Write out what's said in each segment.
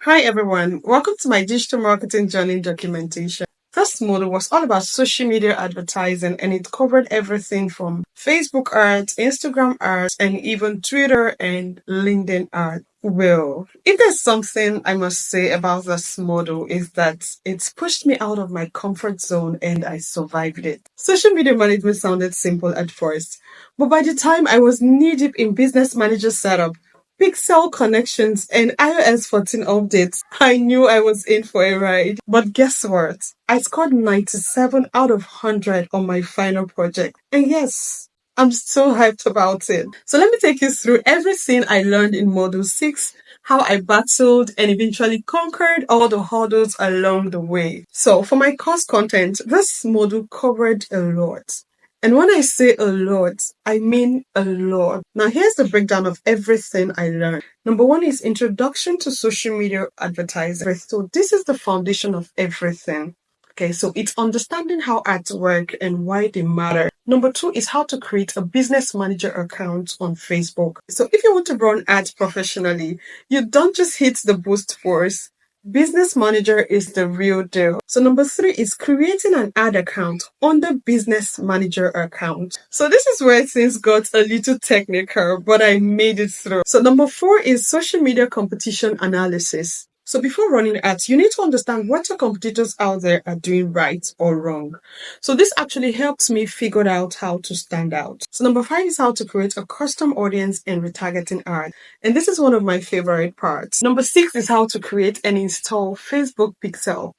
Hi everyone, welcome to my digital marketing journey documentation. This model was all about social media advertising and it covered everything from Facebook ads, Instagram ads, and even Twitter and LinkedIn ads. Well, if there's something I must say about this model is that it's pushed me out of my comfort zone and I survived it. Social media management sounded simple at first, but by the time I was knee deep in business manager setup, Pixel connections and iOS 14 updates, I knew I was in for a ride. But guess what? I scored 97 out of 100 on my final project. And yes, I'm so hyped about it. So let me take you through everything I learned in Module 6, how I battled and eventually conquered all the hurdles along the way. So for my course content, this module covered a lot. And when I say a lot, I mean a lot. Now, here's the breakdown of everything I learned. Number one is introduction to social media advertising. So this is the foundation of everything. Okay, so it's understanding how ads work and why they matter. Number two is how to create a business manager account on Facebook. So if you want to run ads professionally, you don't just hit the boost force. Business Manager is the real deal. So number three is creating an ad account on the Business Manager account. So this is where things got a little technical, but I made it through. So number four is social media competition analysis. So before running ads, you need to understand what your competitors out there are doing right or wrong. So this actually helps me figure out how to stand out. So number five is how to create a custom audience and retargeting ad. And this is one of my favorite parts. Number six is how to create and install Facebook Pixel.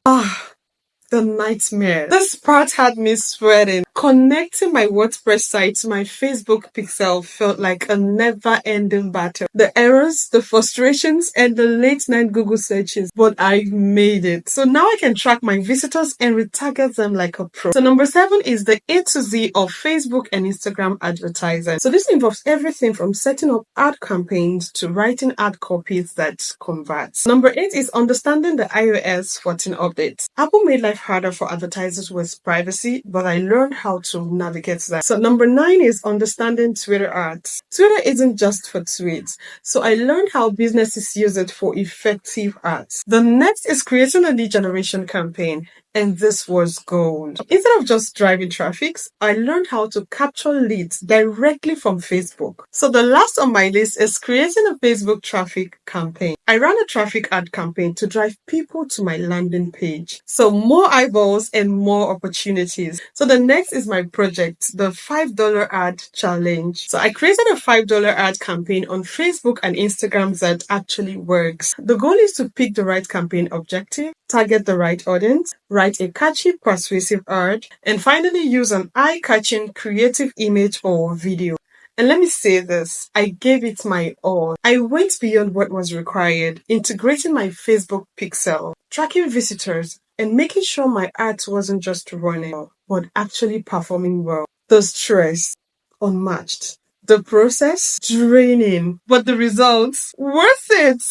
The nightmare. This part had me sweating. Connecting my WordPress site to my Facebook pixel felt like a never-ending battle. The errors, the frustrations, and the late-night Google searches. But I made it. So now I can track my visitors and retarget them like a pro. So number seven is the A to Z of Facebook and Instagram advertising. So this involves everything from setting up ad campaigns to writing ad copies that convert. Number eight is understanding the iOS 14 updates. Apple made life harder for advertisers with privacy, but I learned how to navigate that. So number nine is understanding Twitter ads. Twitter isn't just for tweets, so I learned how businesses use it for effective ads. The next is creating a lead generation campaign, and this was gold. Instead of just driving traffic, I learned how to capture leads directly from Facebook. So the last on my list is creating a Facebook traffic campaign. I ran a traffic ad campaign to drive people to my landing page. So more eyeballs and more opportunities. So the next is my project, the $5 ad challenge. So I created a $5 ad campaign on Facebook and Instagram that actually works. The goal is to pick the right campaign objective, target the right audience, write a catchy, persuasive ad, and finally use an eye-catching creative image or video. And let me say this, I gave it my all. I went beyond what was required, integrating my Facebook pixel, tracking visitors, and making sure my ads wasn't just running, but actually performing well. The stress, unmatched. The process, draining, but the results, worth it.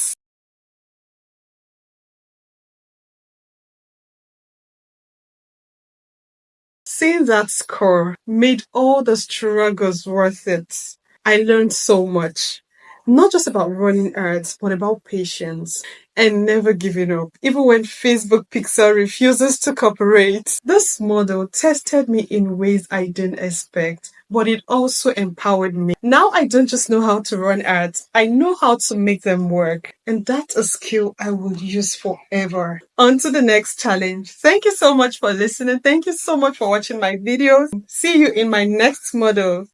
Seeing that score made all the struggles worth it. I learned so much. Not just about running ads, but about patience and never giving up, even when Facebook Pixel refuses to cooperate. This model tested me in ways I didn't expect, but it also empowered me. Now I don't just know how to run ads, I know how to make them work. And that's a skill I will use forever. On to the next challenge. Thank you so much for listening. Thank you so much for watching my videos. See you in my next model.